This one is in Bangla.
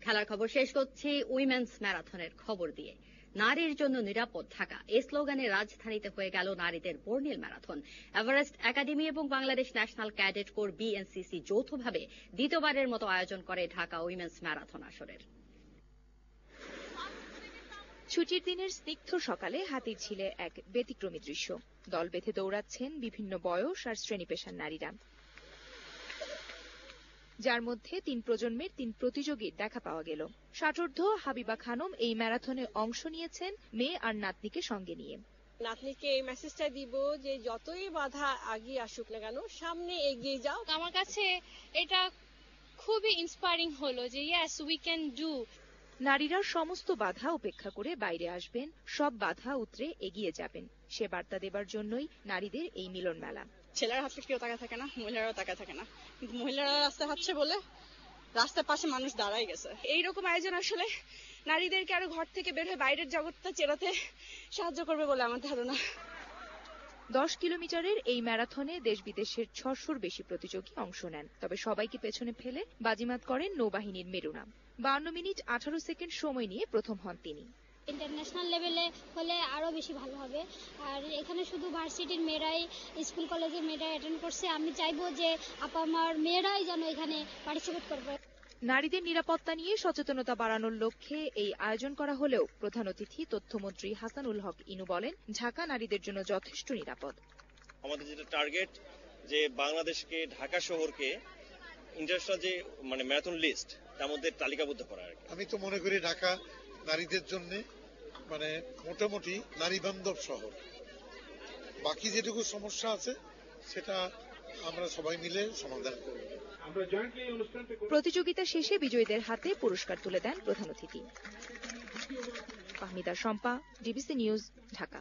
খেলার খবর শেষ করছি উইমেন্স ম্যারাথনের খবর দিয়ে। নারীর জন্য নিরাপদ ঢাকা এই স্লোগানে রাজধানীতে হয়ে গেল নারীদের বর্ণিল ম্যারাথন। এভারেস্ট একাডেমি এবং Bangladesh national cadet corps BNCC যৌথভাবে দ্বিতীয়বারের মতো আয়োজন করে ঢাকা উইমেন্স ম্যারাথন আসরের। ছুটির দিনের স্নিগ্ধ সকালে হাতিরঝিলে এক ব্যতিক্রমী দৃশ্য। দল বেঁধে দৌড়াচ্ছেন বিভিন্ন বয়স আর শ্রেণী পেশার নারীরা, যার মধ্যে 3 প্রজন্মের 3 প্রতিযোগীর দেখা পাওয়া গেল। ষাটোর্ধ্ব হাবিবা খানম এই ম্যারাথনে অংশ নিয়েছেন মেয়ে আর নাতনিকে সঙ্গে নিয়ে। নাতনিকে এই মেসেজটা দিব যে যতই বাধা আগিয়ে আসুক না কেন সামনে এগিয়ে যাও। আমার কাছে এটা খুবই ইন্সপায়ারিং হলো যে ইয়েস উই ক্যান ডু। নারীরা সমস্ত বাধা উপেক্ষা করে বাইরে আসবেন, সব বাধা উতরে এগিয়ে যাবেন, সে বার্তা দেবার জন্যই নারীদের এই মিলন মেলা। ছেলেরা হাতে কেউ তাকায় থাকে না, মহিলারাও তাকায় থাকে না, কিন্তু মহিলারা রাস্তায় হাঁটছে বলে রাস্তার পাশে মানুষ দাঁড়াই গেছে। এইরকম আয়োজন আসলে নারীদেরকে আরো ঘর থেকে বের হয়ে বাইরের জগৎটা চেনাতে সাহায্য করবে বলে আমার ধারণা। 10 কিলোমিটারের এই ম্যারাথনে দেশ বিদেশের 600-র বেশি প্রতিযোগী অংশ নেন। তবে সবাইকে পেছনে ফেলে বাজিমাত করেন নৌবাহিনীর মেরুনা। 52 মিনিট 18 সেকেন্ড সময় নিয়ে প্রথম হন তিনি। ইন্টারন্যাশনাল লেভেলে হলে আরো বেশি ভালো হবে। আর এখানে শুধু ভার্সিটির মেয়েরাই, স্কুল কলেজের মেয়েরাই অ্যাটেন্ড করছে। আমি চাইবো যে আপা আমার মেয়েরাই যেন এখানে পার্টিসিপেট করবে। নারীদের নিরাপত্তা নিয়ে সচেতনতা বাড়ানোর লক্ষ্যে এই আয়োজন করা হলেও প্রধান অতিথি তথ্যমন্ত্রী হাসানুল হক ইনু বলেন, ঢাকা নারীদের জন্য যথেষ্ট নিরাপদ। আমাদের যেটা টার্গেট যে বাংলাদেশকে, ঢাকা শহরকে ইন্টারন্যাশনাল যে ম্যারাথন লিস্ট তার মধ্যে তালিকাবদ্ধ করা। আমি তো মনে করি ঢাকা নারীদের জন্য মোটামুটি নারী বান্ধব শহর। বাকি যেটুকু সমস্যা আছে সেটা আমরা সবাই মিলে সমাধান করব। প্রতিযোগিতা শেষে বিজয়ীদের হাতে পুরস্কার তুলে দেন প্রধান অতিথি। Fahmida Shampa, DBC news, Dhaka.